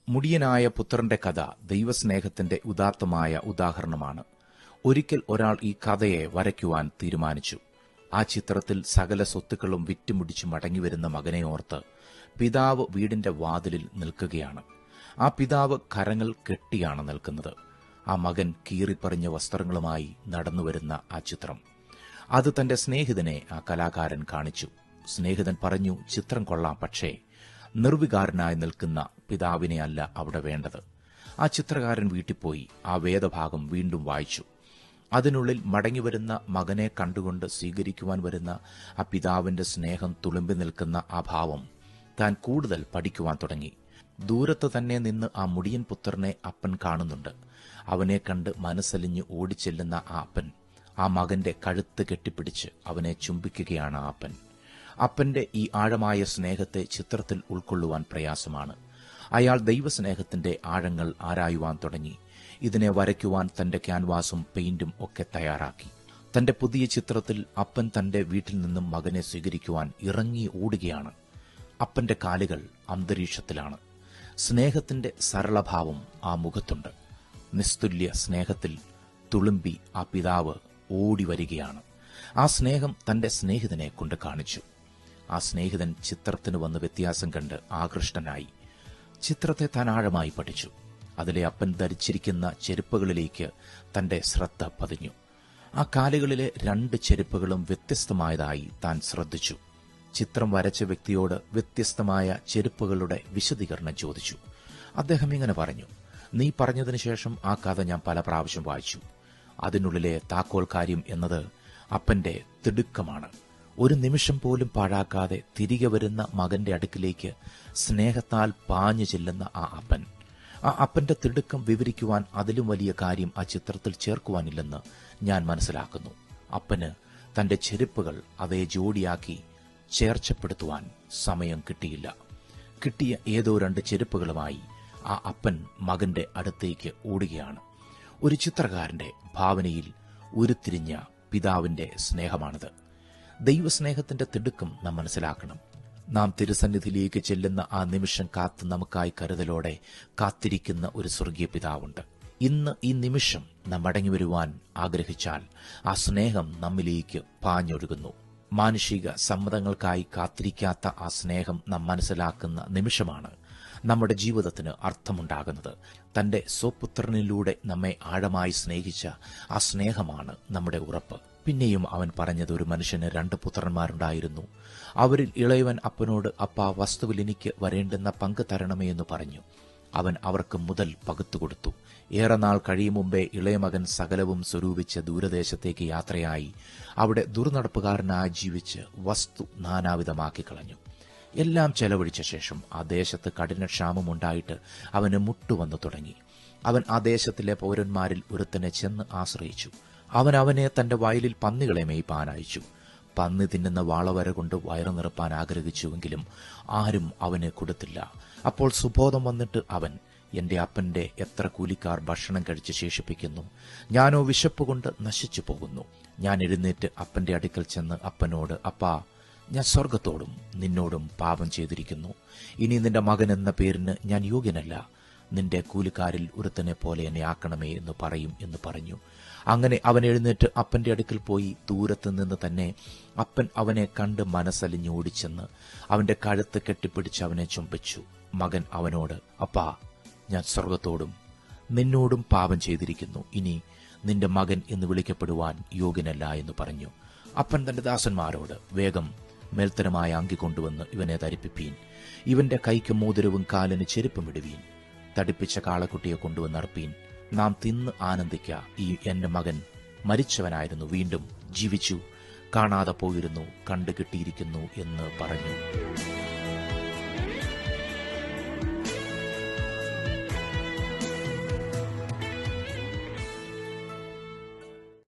മുടിയനായ പുത്രന്റെ കഥ ദൈവസ്നേഹത്തിന്റെ ഉദാത്തമായ ഉദാഹരണമാണ്. ഒരിക്കൽ ഒരാൾ ഈ കഥയെ വരയ്ക്കുവാൻ തീരുമാനിച്ചു. ആ ചിത്രത്തിൽ സകല സ്വത്തുക്കളും വിറ്റുമുടിച്ച് മടങ്ങിവരുന്ന മകനെ ഓർത്ത് പിതാവ് വീടിന്റെ വാതിലിൽ നിൽക്കുകയാണ്. ആ പിതാവ് കരങ്ങൾ കെട്ടിയാണ് നിൽക്കുന്നത്. ആ മകൻ കീറിപ്പറിഞ്ഞ വസ്ത്രങ്ങളുമായി നടന്നുവരുന്ന ആ ചിത്രം അത് തന്റെ സ്നേഹിതനെ ആ കലാകാരൻ കാണിച്ചു. സ്നേഹിതൻ പറഞ്ഞു, ചിത്രം കൊള്ളാം, പക്ഷേ നിർവികാരനായി നിൽക്കുന്ന പിതാവിനെ അല്ല അവിടെ വേണ്ടത്. ആ ചിത്രകാരൻ വീട്ടിൽ പോയി ആ വേദഭാഗം വീണ്ടും വായിച്ചു. അതിനുള്ളിൽ മടങ്ങിവരുന്ന മകനെ കണ്ടുകൊണ്ട് സ്വീകരിക്കുവാൻ വരുന്ന ആ പിതാവിന്റെ സ്നേഹം തുളുമ്പി നിൽക്കുന്ന ആ ഭാവം താൻ കൂടുതൽ പഠിക്കുവാൻ തുടങ്ങി. ദൂരത്ത് തന്നെ നിന്ന് ആ മുടിയൻ പുത്രനെ അപ്പൻ കാണുന്നുണ്ട്. അവനെ കണ്ട് മനസ്സലിഞ്ഞ് ഓടിച്ചെല്ലുന്ന ആ അപ്പൻ ആ മകന്റെ കഴുത്ത് കെട്ടിപ്പിടിച്ച് അവനെ ചുംബിക്കുകയാണ്. ആ അപ്പന്റെ ഈ ആഴമായ സ്നേഹത്തെ ചിത്രത്തിൽ ഉൾക്കൊള്ളുവാൻ പ്രയാസമാണ്. അയാൾ ദൈവസ്നേഹത്തിന്റെ ആഴങ്ങൾ ആരായുവാൻ തുടങ്ങി. ഇതിനെ വരയ്ക്കുവാൻ തന്റെ ക്യാൻവാസും പെയിന്റും ഒക്കെ തയ്യാറാക്കി. തന്റെ പുതിയ ചിത്രത്തിൽ അപ്പൻ തന്റെ വീട്ടിൽ നിന്നും മകനെ സ്വീകരിക്കുവാൻ ഇറങ്ങി ഓടുകയാണ്. അപ്പന്റെ കാലുകൾ അന്തരീക്ഷത്തിലാണ്. സ്നേഹത്തിന്റെ സരളഭാവം ആ മുഖത്തുണ്ട്. നിസ്തുല്യ സ്നേഹത്തിൽ തുളുമ്പി ആ പിതാവ് ഓടി വരികയാണ്. ആ സ്നേഹം തന്റെ സ്നേഹിതനെ കൊണ്ട് കാണിച്ചു. ആ സ്നേഹിതൻ ചിത്രത്തിന് വന്ന് വ്യത്യാസം കണ്ട് ആകൃഷ്ടനായി. ചിത്രത്തെ താൻ ആഴമായി പഠിച്ചു. അതിലെ അപ്പൻ ധരിച്ചിരിക്കുന്ന ചെരുപ്പുകളിലേക്ക് തന്റെ ശ്രദ്ധ പതിഞ്ഞു. ആ കാലുകളിലെ 2 ചെരുപ്പുകളും വ്യത്യസ്തമായതായി താൻ ശ്രദ്ധിച്ചു. ചിത്രം വരച്ച വ്യക്തിയോട് വ്യത്യസ്തമായ ചെരുപ്പുകളുടെ വിശദീകരണം ചോദിച്ചു. അദ്ദേഹം ഇങ്ങനെ പറഞ്ഞു, നീ പറഞ്ഞതിനു ശേഷം ആ കഥ ഞാൻ പല പ്രാവശ്യം വായിച്ചു. അതിനുള്ളിലെ താക്കോൽ കാര്യം എന്നത് അപ്പന്റെ തിടുക്കമാണ്. ഒരു നിമിഷം പോലും പാഴാക്കാതെ തിരികെ വരുന്ന മകന്റെ അടുക്കിലേക്ക് സ്നേഹത്താൽ പാഞ്ഞു ചെല്ലുന്ന ആ അപ്പന്റെ തിടുക്കം വിവരിക്കുവാൻ അതിലും വലിയ കാര്യം ആ ചിത്രത്തിൽ ചേർക്കുവാനില്ലെന്ന് ഞാൻ മനസ്സിലാക്കുന്നു. അപ്പന് തന്റെ ചെരുപ്പുകൾ അതേ ജോഡിയാക്കി ചേർച്ചപ്പെടുത്തുവാൻ സമയം കിട്ടിയില്ല. കിട്ടിയ ഏതോ 2 ചെരുപ്പുകളുമായി ആ അപ്പൻ മകന്റെ അടുത്തേക്ക് ഓടുകയാണ്. ഒരു ചിത്രകാരന്റെ ഭാവനയിൽ ഉരുത്തിരിഞ്ഞ പിതാവിന്റെ സ്നേഹമാണിത്. ദൈവസ്നേഹത്തിന്റെ തിടുക്കം നാം മനസ്സിലാക്കണം. നാം തിരുസന്നിധിയിലേക്ക് ചെല്ലുന്ന ആ നിമിഷം കാത്ത് നമുക്കായി കരുതലോടെ കാത്തിരിക്കുന്ന ഒരു സ്വർഗീയ പിതാവുണ്ട്. ഇന്ന് ഈ നിമിഷം നാം മടങ്ങിവരുവാൻ ആഗ്രഹിച്ചാൽ ആ സ്നേഹം നമ്മിലേക്ക് പാഞ്ഞൊഴുകുന്നു. മാനുഷിക സമ്മതങ്ങൾക്കായി കാത്തിരിക്കാത്ത ആ സ്നേഹം നാം മനസ്സിലാക്കുന്ന നിമിഷമാണ് നമ്മുടെ ജീവിതത്തിന് അർത്ഥമുണ്ടാകുന്നത്. തന്റെ സ്വപുത്രനിലൂടെ നമ്മെ ആഴമായി സ്നേഹിച്ച ആ സ്നേഹമാണ് നമ്മുടെ ഉറപ്പ്. പിന്നെയും അവൻ പറഞ്ഞത്, ഒരു മനുഷ്യന് 2 പുത്രന്മാരുണ്ടായിരുന്നു. അവരിൽ ഇളയവൻ അപ്പനോട്, അപ്പാ, വസ്തുവിൽ എനിക്ക് വരേണ്ടുന്ന പങ്ക് തരണമേ എന്ന് പറഞ്ഞു. അവൻ അവർക്ക് മുതൽ പകുത്തുകൊടുത്തു. ഏറെ നാൾ കഴിയും മുമ്പേ ഇളയ മകൻ സകലവും സ്വരൂപിച്ച് ദൂരദേശത്തേക്ക് യാത്രയായി അവിടെ ദുർനടപ്പുകാരനായി ജീവിച്ച് വസ്തു നാനാവിധമാക്കി കളഞ്ഞു. എല്ലാം ചെലവഴിച്ച ശേഷം ആ ദേശത്ത് കഠിനക്ഷാമമുണ്ടായിട്ട് അവന് മുട്ടുവന്നു തുടങ്ങി. അവൻ ആ ദേശത്തിലെ പൗരന്മാരിൽ ഒരുത്തനെ ചെന്ന് ആശ്രയിച്ചു. അവനെ തന്റെ വയലിൽ പന്നികളെ മേയ്പ്പാൻ അയച്ചു. പന്നി തിന്നുന്ന വാളവര കൊണ്ട് വയറു നിറപ്പാൻ ആഗ്രഹിച്ചുവെങ്കിലും ആരും അവന് കൊടുത്തില്ല. അപ്പോൾ സുബോധം വന്നിട്ട് അവൻ, എന്റെ അപ്പന്റെ എത്ര കൂലിക്കാർ ഭക്ഷണം കഴിച്ച് ശേഷിപ്പിക്കുന്നു, ഞാനോ വിശപ്പ് കൊണ്ട് നശിച്ചു പോകുന്നു. ഞാൻ എഴുന്നേറ്റ് അപ്പന്റെ അടുക്കൽ ചെന്ന് അപ്പനോട്, അപ്പാ, ഞാൻ സ്വർഗത്തോടും നിന്നോടും പാപം ചെയ്തിരിക്കുന്നു. ഇനി നിന്റെ മകൻ എന്ന പേരിന് ഞാൻ യോഗ്യനല്ല. നിന്റെ കൂലിക്കാരിൽ ഒരുത്തനെ പോലെ എന്നെ ആക്കണമേ എന്ന് പറയും എന്ന് പറഞ്ഞു. അങ്ങനെ അവൻ എഴുന്നേറ്റ് അപ്പന്റെ അടുക്കൽ പോയി. ദൂരത്ത് നിന്ന് തന്നെ അപ്പൻ അവനെ കണ്ട് മനസ്സലിഞ്ഞ് ഓടിച്ചെന്ന് അവന്റെ കഴുത്ത് കെട്ടിപ്പിടിച്ച് അവനെ ചുംബിച്ചു. മകൻ അവനോട്, അപ്പാ, ഞാൻ സ്വർഗത്തോടും നിന്നോടും പാപം ചെയ്തിരിക്കുന്നു. ഇനി നിന്റെ മകൻ എന്ന് വിളിക്കപ്പെടുവാൻ യോഗ്യനല്ല എന്ന് പറഞ്ഞു. അപ്പൻ തന്റെ ദാസന്മാരോട്, വേഗം മേൽത്തരമായ അങ്കി കൊണ്ടുവന്ന് ഇവനെ ധരിപ്പിപ്പീൻ. ഇവന്റെ കൈക്ക് മോതിരവും കാലിന് ചെരുപ്പും ഇടുവീൻ. തടിപ്പിച്ച കാളക്കുട്ടിയെ കൊണ്ടുവന്ന് അർപ്പീൻ. നാം തിന്ന് ആനന്ദിക്ക. ഈ എന്റെ മകൻ മരിച്ചവനായിരുന്നു, വീണ്ടും ജീവിച്ചു, കാണാതെ പോയിരുന്നു, കണ്ടു കിട്ടിയിരിക്കുന്നു എന്ന് പറഞ്ഞു.